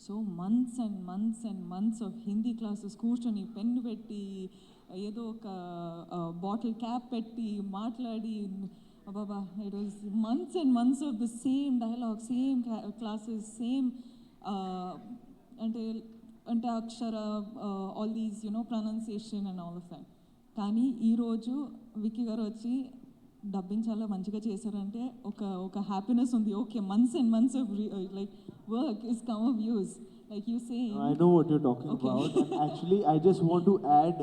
So months and months and months of Hindi classes కూర్చొని pen పెట్టి ఏదో ఒక బాటిల్ క్యాప్ పెట్టి మాట్లాడి బాబా it was months and months of the same dialogue same classes same అంటే అంటే అక్షర all these pronunciation and all of that. కానీ ఈరోజు విక్కీ గారు వచ్చి డబ్బింగ్ చాలా మంచిగా చేశారంటే ఒక హ్యాపీనెస్ ఉంది. Okay, months and months of like work is come of use like you say. I know what you're talking about. And actually, I just want to add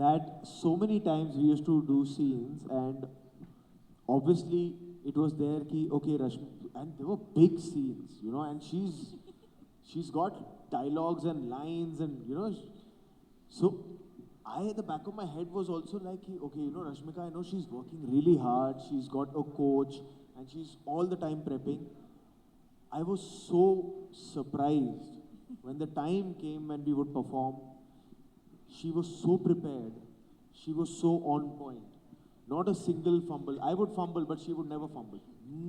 that so many times we used to do scenes, and obviously it was there ki okay Rashmi, and there were big scenes, and she's got dialogues and lines, and so I, at the back of my head, was also like, okay, Rashmika, I know she's working really hard. She's got a coach, and she's all the time prepping. I was so surprised when the time came when we would perform. She was so prepared. She was so on point. Not a single fumble. I would fumble, but she would never fumble.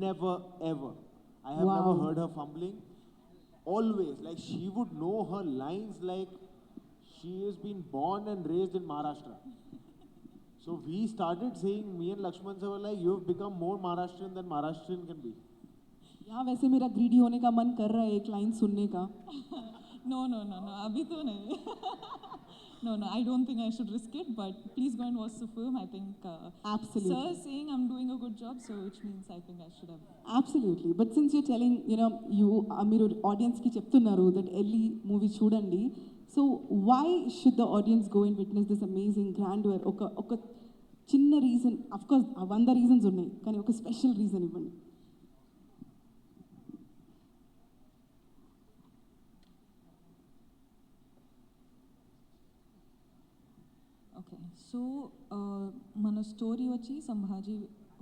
Never, ever. I have never heard her fumbling. Always, like she would know her lines like she has been born and raised in Maharashtra. So we started saying, me and Lakshman sir were like, you have become more Maharashtrian than Maharashtrian can be. यहाँ वैसे मेरा greedy होने का मन कर रहा है एक लाइन सुनने का. No, अभी तो नहीं. No, I don't think I should risk it, but please go and watch the film. I think Absolutely. sir saying I'm doing a good job, so which means I think I should have. Absolutely. But since you're telling, you మీరు audience కి చెప్తున్నారు that ఎల్లి movie చూడండి, so why should the audience go and witness this amazing grandeur? ఒక చిన్న reason, of course 100 reasons ఉన్నాయి, కానీ ఒక స్పెషల్ రీజన్ ఇవ్వండి. ఓకే, సో మన స్టోరీ వచ్చి సంభాజీ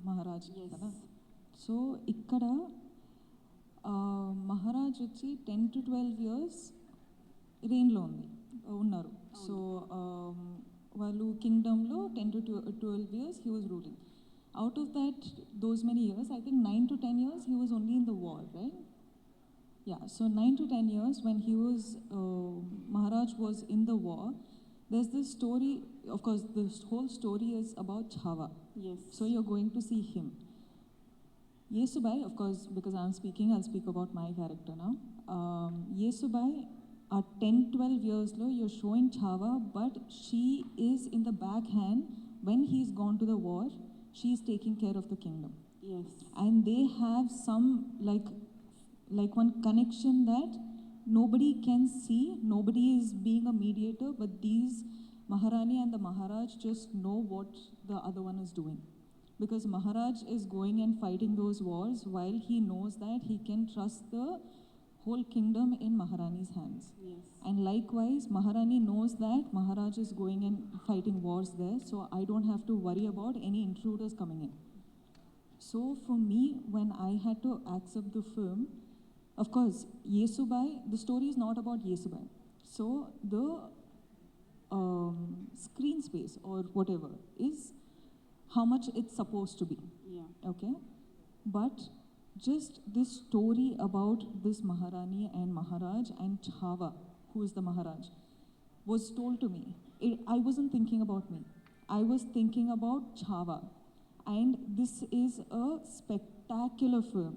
మహారాజ్ కదా. సో ఇక్కడ మహారాజ్ వచ్చి 10 to 12 years రెయిన్లో ఉన్నారు. సో వాళ్ళు కింగ్డమ్లో 10 to 12 years he was ruling. Out of that, those many years, I think 9 to 10 years he was only in the war, right? Yeah, so 9 to 10 years when he was, Maharaj was in the war, there's this story, of course, this whole story is about Chhawa. Yes. So you're going to see him. Yesubai, of course, because I'm speaking, I'll speak about my character now. Yesubai, at 10-12 years low, you're showing Chhawa, but she is in the backhand. When he's gone to the war, she's taking care of the kingdom. Yes. And they have some, like one connection that nobody can see, nobody is being a mediator, but these Maharani and the Maharaj just know what the other one is doing. Because Maharaj is going and fighting those wars while he knows that he can trust the whole kingdom in Maharani's hands. Yes. And likewise, Maharani knows that Maharaj is going and fighting wars there, so I don't have to worry about any intruders coming in. So for me, when I had to accept the film, of course, Yesubai, the story is not about Yesubai. So the screen space or whatever is how much it's supposed to be. Yeah. Okay? But just this story about this Maharani and Maharaj and Chhawa, who is the Maharaj, was told to me. I wasn't thinking about me. I was thinking about Chhawa. And this is a spectacular film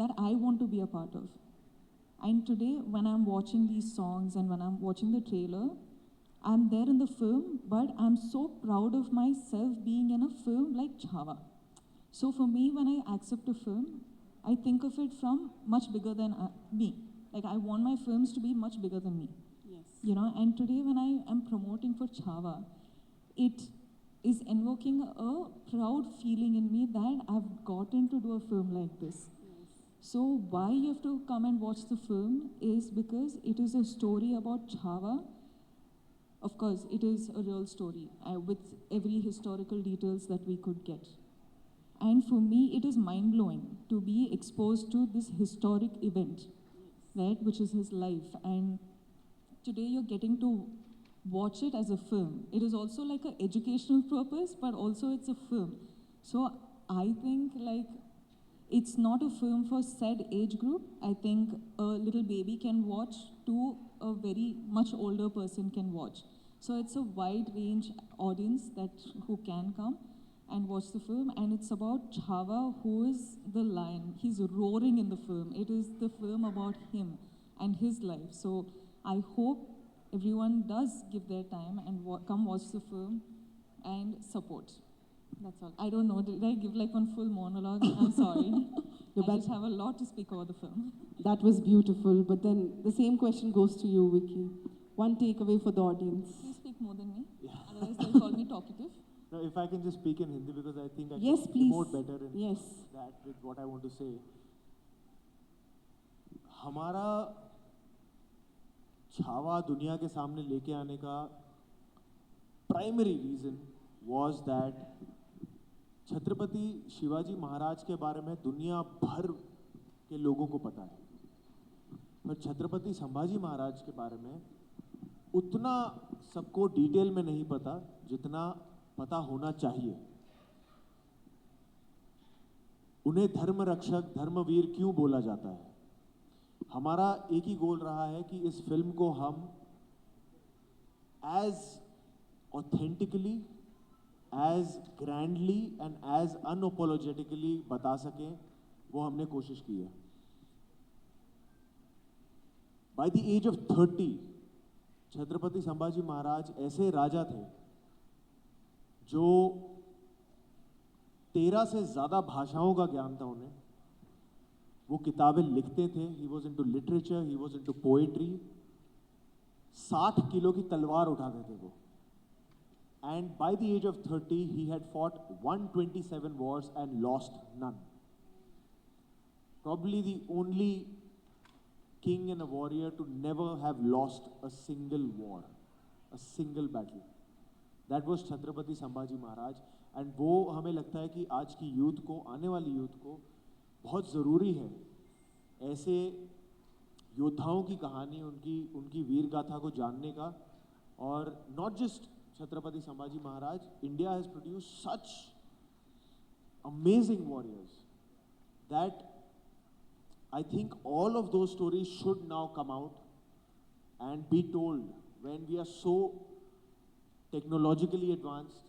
that I want to be a part of. And today, when I'm watching these songs and when I'm watching the trailer, I'm there in the film, but I'm so proud of myself being in a film like Chhawa. So for me, when I accept a film, I think of it from much bigger than me. Like I want my films to be much bigger than me. Yes. And today when I am promoting for Chhawa, it is invoking a proud feeling in me that I've gotten to do a film like this. Yes. So why you have to come and watch the film is because it is a story about Chhawa. Of course, it is a real story with every historical details that we could get. And for me, it is mind-blowing to be exposed to this historic event, right, which is his life. And today you're getting to watch it as a film. It is also like an educational purpose, but also it's a film. So I think like it's not a film for said age group. I think a little baby can watch to a very much older person can watch. So it's a wide range audience that who can come and watch the film. And it's about Chhawa, who is the lion. He's roaring in the film. It is the film about him and his life. So I hope everyone does give their time and come watch the film and support. That's all. I don't know. Did I give like one full monologue? I'm sorry. No, I just have a lot to speak about the film. That was beautiful. But then the same question goes to you, Vicky. One takeaway for the audience. Please speak more than me. Otherwise, they'll call me talkative. Now, if I can just speak in Hindi because I think I Yes, can please. emote better in Yes. that with what I want to say. हमारा छावा दुनिया के सामने लेके आने का primary reason was that Chhatrapati Shivaji Maharaj के बारे में दुनिया भर के लोगों को पता है, पर छत्रपति संभाजी महाराज के बारे में उतना सबको डिटेल में नहीं पता जितना पता होना चाहिए। उन्हें धर्म रक्षक, धर्मवीर क्यों बोला जाता है? हमारा एक ही गोल रहा है कि इस फिल्म को हम as authentically, as grandly and as unapologetically बता सकें, वो हमने कोशिश की है। By the age of 30 Chhatrapati Sambhaji Maharaj ऐसे राजा थे जो 13 से ज्यादा भाषाओं का ज्ञान था उन्हें। वो किताबें लिखते थे, he was into literature, he was into poetry. 60 kilo की तलवार उठाते थे वो। And by the age of 30 he had fought 127 wars and lost none. Probably the only king and a warrior to never have lost a single war, a single battle. That was Chhatrapati Sambhaji Maharaj. And वो हमें लगता है कि आज की youth को, आने वाली यूथ को बहुत ज़रूरी है ऐसे योद्धाओं की कहानी, उनकी वीर गाथा को जानने का। और not just Chhatrapati Sambhaji Maharaj, India has produced such amazing warriors that I think all of those stories should now come out and be told when we are so technologically advanced,